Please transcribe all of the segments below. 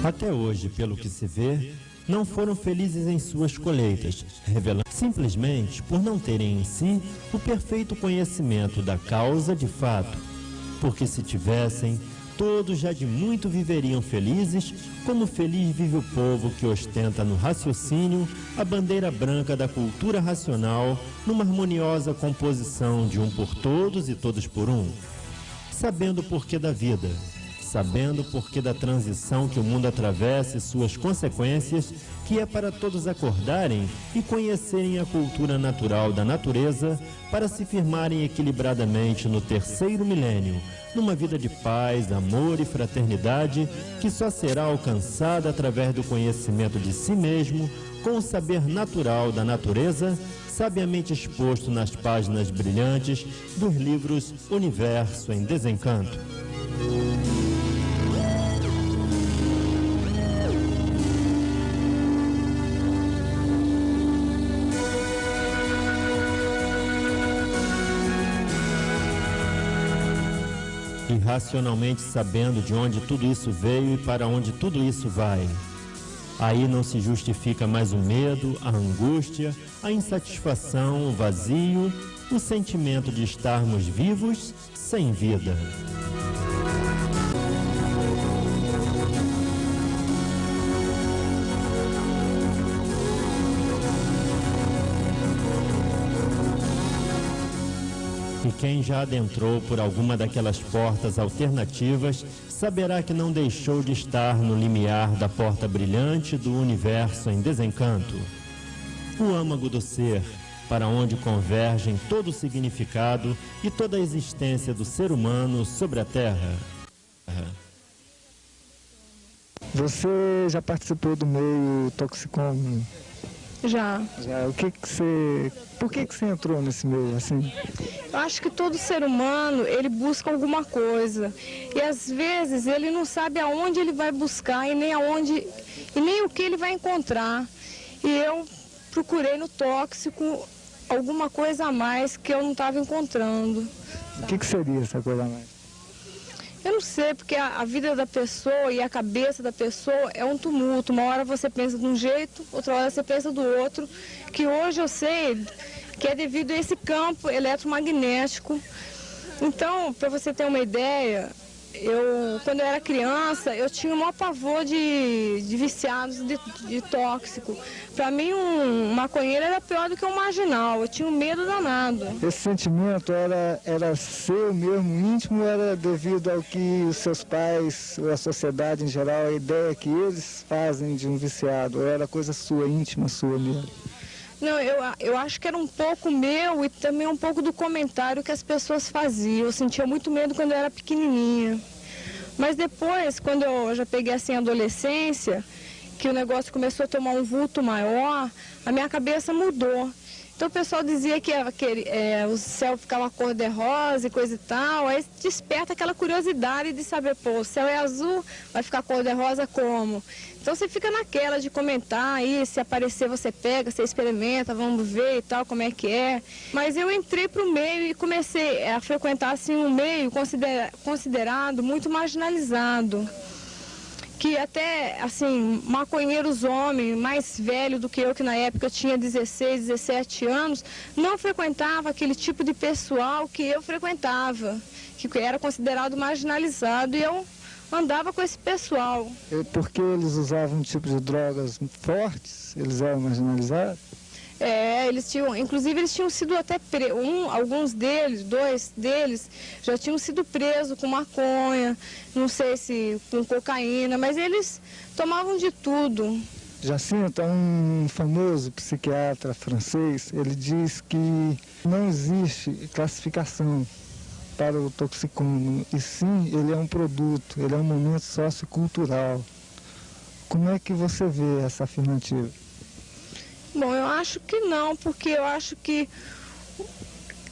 Até hoje, pelo que se vê, não foram felizes em suas colheitas, revelando simplesmente por não terem em si o perfeito conhecimento da causa de fato, porque se tivessem, todos já de muito viveriam felizes, como feliz vive o povo que ostenta no raciocínio a bandeira branca da cultura racional, numa harmoniosa composição de um por todos e todos por um, sabendo o porquê da vida, sabendo o porquê da transição que o mundo atravessa e suas consequências, que é para todos acordarem e conhecerem a cultura natural da natureza para se firmarem equilibradamente no terceiro milênio, numa vida de paz, amor e fraternidade que só será alcançada através do conhecimento de si mesmo, com o saber natural da natureza, sabiamente exposto nas páginas brilhantes dos livros Universo em Desencanto. E racionalmente sabendo de onde tudo isso veio e para onde tudo isso vai. Aí não se justifica mais o medo, a angústia, a insatisfação, o vazio, o sentimento de estarmos vivos sem vida. E quem já adentrou por alguma daquelas portas alternativas saberá que não deixou de estar no limiar da porta brilhante do universo em desencanto. O âmago do ser, para onde convergem todo o significado e toda a existência do ser humano sobre a Terra. Você já participou do meio toxicômano? Já. Por que você entrou nesse meio assim? Eu acho que todo ser humano, ele busca alguma coisa. E às vezes ele não sabe aonde ele vai buscar e nem o que ele vai encontrar. E eu procurei no tóxico alguma coisa a mais que eu não estava encontrando. O que seria essa coisa a mais? Eu não sei, porque a vida da pessoa e a cabeça da pessoa é um tumulto. Uma hora você pensa de um jeito, outra hora você pensa do outro. Que hoje eu sei que é devido a esse campo eletromagnético. Então, para você ter uma ideia, quando eu era criança, eu tinha o maior pavor de viciados de tóxico. Para mim, um maconheiro era pior do que um marginal, eu tinha um medo danado. Esse sentimento era seu mesmo, íntimo, ou era devido ao que os seus pais, ou a sociedade em geral, a ideia que eles fazem de um viciado, ou era coisa sua, íntima sua mesmo? Não, eu acho que era um pouco meu e também um pouco do comentário que as pessoas faziam. Eu sentia muito medo quando eu era pequenininha. Mas depois, quando eu já peguei assim a adolescência, que o negócio começou a tomar um vulto maior, a minha cabeça mudou. Então o pessoal dizia que o céu ficava cor-de-rosa e coisa e tal, aí desperta aquela curiosidade de saber, pô, o céu é azul, vai ficar cor-de-rosa como? Então você fica naquela de comentar aí, se aparecer você pega, você experimenta, vamos ver e tal, como é que é. Mas eu entrei para o meio e comecei a frequentar assim, um meio considerado muito marginalizado. Que até, assim, maconheiros homens, mais velhos do que eu, que na época eu tinha 16, 17 anos, não frequentava aquele tipo de pessoal que eu frequentava, que era considerado marginalizado, e eu andava com esse pessoal. Porque eles usavam um tipo de drogas fortes, eles eram marginalizados? Inclusive eles tinham sido até alguns deles, 2 deles, já tinham sido presos com maconha, não sei se com cocaína, mas eles tomavam de tudo. Jacinto, um famoso psiquiatra francês, ele diz que não existe classificação para o toxicômano, e sim, ele é um produto, ele é um momento sociocultural. Como é que você vê essa afirmativa? Bom, eu acho que não, porque eu acho que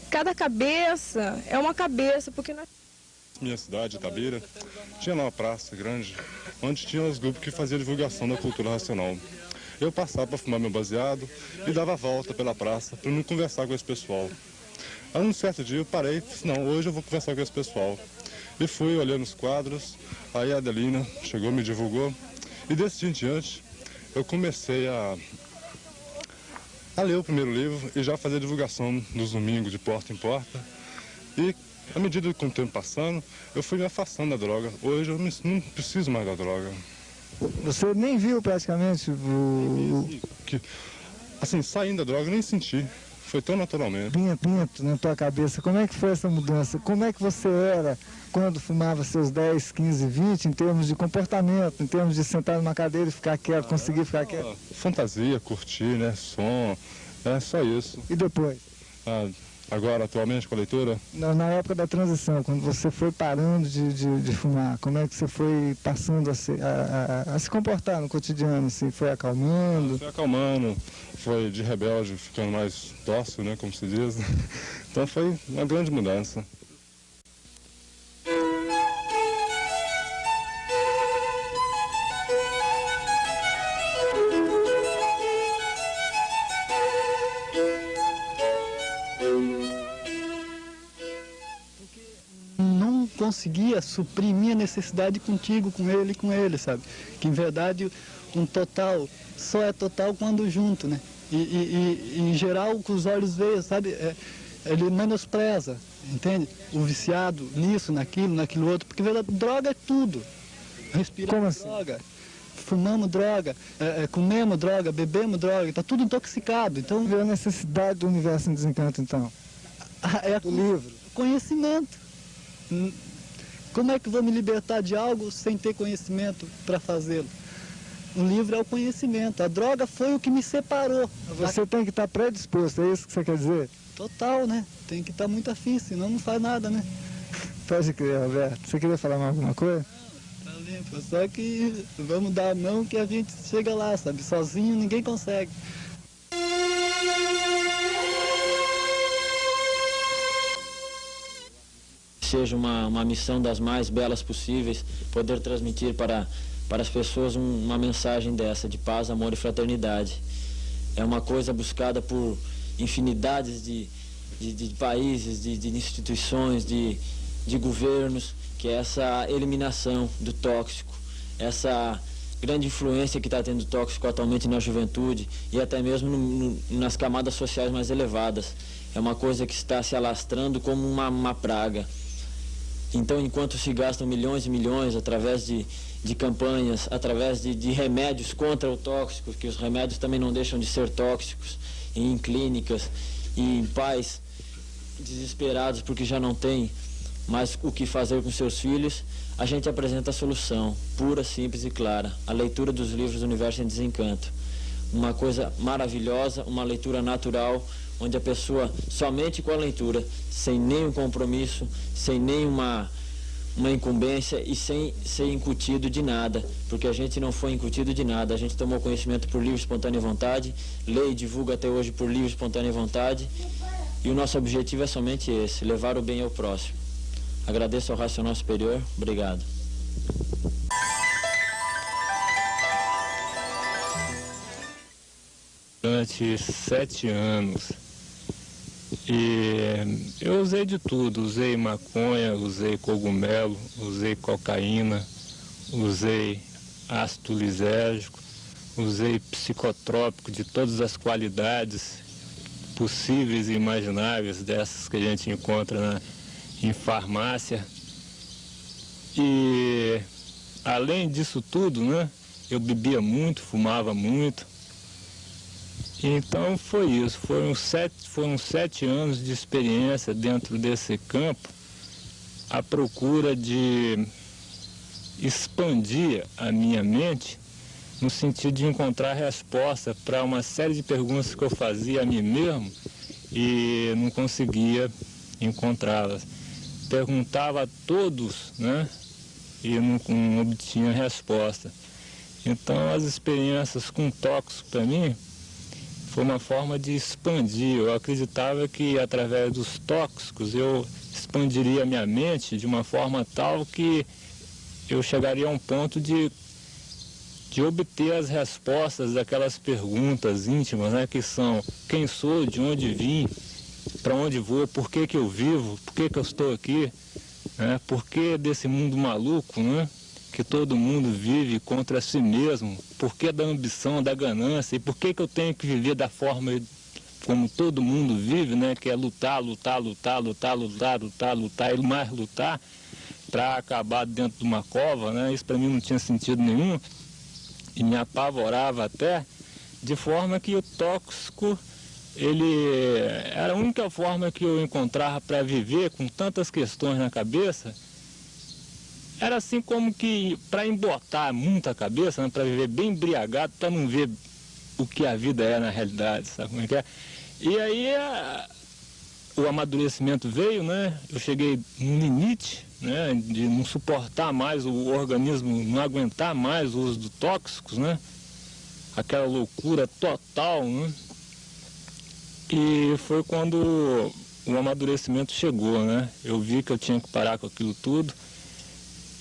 cada cabeça é uma cabeça, porque nós... Minha cidade, Itabira, tinha lá uma praça grande, onde tinha os grupos que faziam divulgação da cultura racional. Eu passava para fumar meu baseado e dava a volta pela praça para não conversar com esse pessoal. Aí um certo dia eu parei e disse, não, hoje eu vou conversar com esse pessoal. E fui olhando os quadros, aí a Adelina chegou, me divulgou, E desse dia em diante, eu comecei a ler o primeiro livro e já fazer divulgação nos domingos de porta em porta. E à medida que o tempo passando, eu fui me afastando da droga. Hoje eu não preciso mais da droga. Você nem viu praticamente Assim, saindo da droga eu nem senti. Foi tão naturalmente. Pinto na tua cabeça. Como é que foi essa mudança? Como é que você era quando fumava seus 10, 15, 20, em termos de comportamento, em termos de sentar numa cadeira e ficar quieto, conseguir ficar quieto? Fantasia, curtir, né? Som, só isso. E depois? Agora, atualmente, com a leitura? Na época da transição, quando você foi parando de fumar, como é que você foi passando a se comportar no cotidiano? Assim, foi acalmando? Foi acalmando, foi de rebelde, ficando mais dócil, né, como se diz. Então foi uma grande mudança. Conseguia suprir minha necessidade contigo, com ele, sabe? Que em verdade um total só é total quando junto, né? E em geral, com os olhos veem, sabe? Ele menospreza, entende? O viciado nisso, naquilo outro, porque verdade, droga é tudo. Respiramos droga, fumamos droga, comemos droga, bebemos droga, está tudo intoxicado. Então, vê a necessidade do Universo em Desencanto, então? O livro. Conhecimento. Como é que eu vou me libertar de algo sem ter conhecimento para fazê-lo? O livro é o conhecimento. A droga foi o que me separou. Você tem que estar predisposto, é isso que você quer dizer? Total, né? Tem que estar muito afim, senão não faz nada, né? Pode crer, Roberto. Você queria falar mais alguma coisa? Tá limpo, só que vamos dar a mão que a gente chega lá, sabe? Sozinho ninguém consegue. Seja uma missão das mais belas possíveis, poder transmitir para as pessoas uma mensagem dessa, de paz, amor e fraternidade. É uma coisa buscada por infinidades de países, de instituições, de governos, que é essa eliminação do tóxico, essa grande influência que está tendo o tóxico atualmente na juventude e até mesmo nas camadas sociais mais elevadas. É uma coisa que está se alastrando como uma praga. Então, enquanto se gastam milhões e milhões através de campanhas, através de remédios contra o tóxico, que os remédios também não deixam de ser tóxicos, em clínicas e em pais desesperados porque já não têm mais o que fazer com seus filhos, a gente apresenta a solução, pura, simples e clara, a leitura dos livros do Universo em Desencanto. Uma coisa maravilhosa, uma leitura natural, onde a pessoa, somente com a leitura, sem nenhum compromisso, sem nenhuma incumbência e sem ser incutido de nada, porque a gente não foi incutido de nada, a gente tomou conhecimento por livre, espontânea vontade, lê e divulga até hoje por livre, espontânea vontade, e o nosso objetivo é somente esse, levar o bem ao próximo. Agradeço ao Racional Superior, obrigado. Durante 7 anos, e eu usei de tudo, usei maconha, usei cogumelo, usei cocaína, usei ácido lisérgico, usei psicotrópico de todas as qualidades possíveis e imagináveis, dessas que a gente encontra em farmácia. E além disso tudo, né, eu bebia muito, fumava muito. Então foi isso, foram 7 anos de experiência dentro desse campo, à procura de expandir a minha mente, no sentido de encontrar resposta para uma série de perguntas que eu fazia a mim mesmo e não conseguia encontrá-las. Perguntava a todos, né, e não obtinha resposta. Então as experiências com tóxico para mim foi uma forma de expandir. Eu acreditava que através dos tóxicos eu expandiria a minha mente de uma forma tal que eu chegaria a um ponto de obter as respostas daquelas perguntas íntimas, né, que são: quem sou, de onde vim, para onde vou, por que que eu vivo, por que que eu estou aqui, né, por que desse mundo maluco, né, que todo mundo vive contra si mesmo, por que da ambição, da ganância, e por que eu tenho que viver da forma como todo mundo vive, né? Que é lutar, lutar, lutar, lutar, lutar, lutar, lutar e mais lutar para acabar dentro de uma cova, né? Isso para mim não tinha sentido nenhum e me apavorava até, de forma que o tóxico, ele era a única forma que eu encontrava para viver com tantas questões na cabeça. Era assim como que para embotar muito a cabeça, né? Para viver bem embriagado, para não ver o que a vida é na realidade, sabe como é que é? E aí o amadurecimento veio, né? Eu cheguei no limite, né? De não suportar mais, o organismo não aguentar mais o uso de tóxicos, né? Aquela loucura total, né? E foi quando o amadurecimento chegou, né? Eu vi que eu tinha que parar com aquilo tudo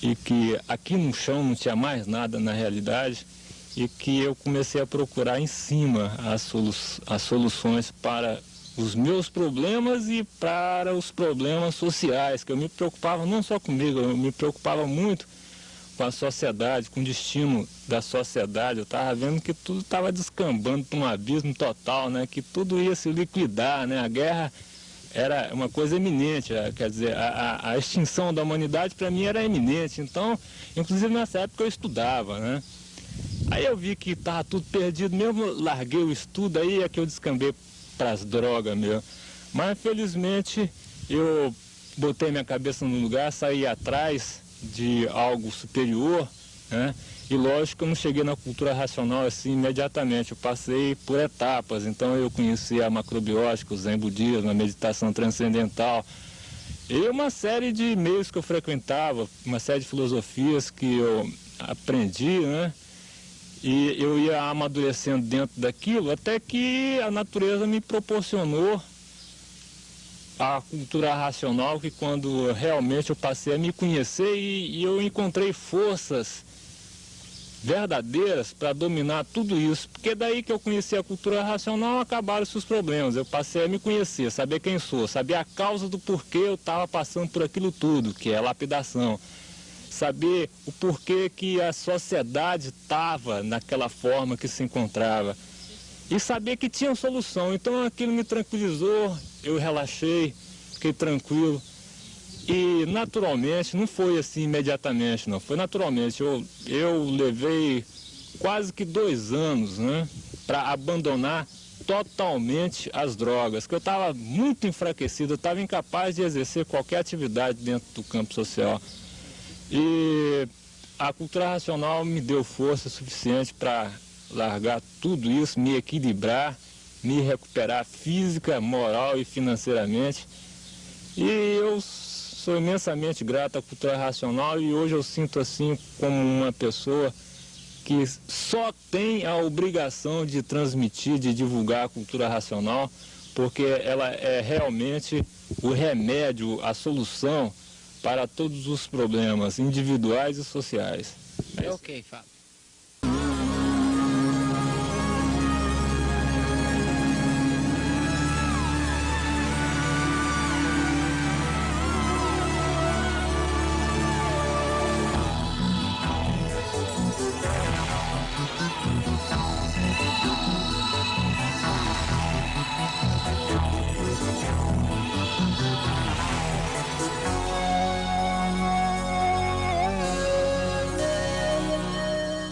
e que aqui no chão não tinha mais nada na realidade e que eu comecei a procurar em cima as soluções para os meus problemas e para os problemas sociais, que eu me preocupava não só comigo, eu me preocupava muito com a sociedade, com o destino da sociedade. Eu estava vendo que tudo estava descambando para um abismo total, né? Que tudo ia se liquidar, né? A guerra era uma coisa eminente, quer dizer, a extinção da humanidade para mim era eminente. Então, inclusive nessa época eu estudava, né? Aí eu vi que estava tudo perdido mesmo, larguei o estudo, aí é que eu descambei para as drogas mesmo. Mas felizmente eu botei minha cabeça no lugar, saí atrás de algo superior, né? E lógico que eu não cheguei na cultura racional assim imediatamente, eu passei por etapas. Então eu conheci a macrobiótica, o zen budismo, a meditação transcendental e uma série de meios que eu frequentava, uma série de filosofias que eu aprendi, né? E eu ia amadurecendo dentro daquilo até que a natureza me proporcionou a cultura racional, que quando realmente eu passei a me conhecer e eu encontrei forças verdadeiras para dominar tudo isso. Porque daí que eu conheci a cultura racional, acabaram-se os problemas. Eu passei a me conhecer, saber quem sou, saber a causa do porquê eu estava passando por aquilo tudo, que é a lapidação. Saber o porquê que a sociedade estava naquela forma que se encontrava. E saber que tinha solução. Então aquilo me tranquilizou, eu relaxei, fiquei tranquilo. E naturalmente, não foi assim imediatamente, não. Foi naturalmente. Eu levei quase que 2 anos, né, para abandonar totalmente as drogas. Que eu estava muito enfraquecido, eu estava incapaz de exercer qualquer atividade dentro do campo social. E a cultura racional me deu força suficiente para largar tudo isso, me equilibrar, me recuperar física, moral e financeiramente. E eu sou imensamente grato à cultura racional e hoje eu sinto assim como uma pessoa que só tem a obrigação de transmitir, de divulgar a cultura racional, porque ela é realmente o remédio, a solução para todos os problemas individuais e sociais. Ok, Fábio.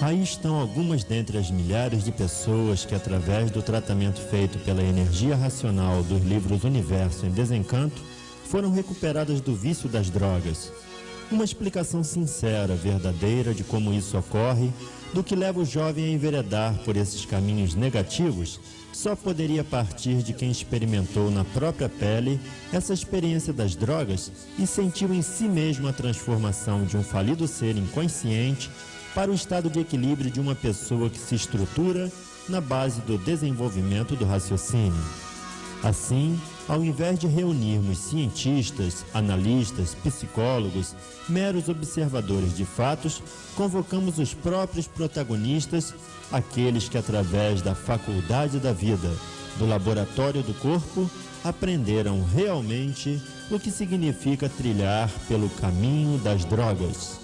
Aí estão algumas dentre as milhares de pessoas que, através do tratamento feito pela energia racional dos livros Universo em Desencanto, foram recuperadas do vício das drogas. Uma explicação sincera, verdadeira de como isso ocorre, do que leva o jovem a enveredar por esses caminhos negativos, só poderia partir de quem experimentou na própria pele essa experiência das drogas e sentiu em si mesmo a transformação de um falido ser inconsciente para o estado de equilíbrio de uma pessoa que se estrutura na base do desenvolvimento do raciocínio. Assim, ao invés de reunirmos cientistas, analistas, psicólogos, meros observadores de fatos, convocamos os próprios protagonistas, aqueles que, através da faculdade da vida, do laboratório do corpo, aprenderam realmente o que significa trilhar pelo caminho das drogas.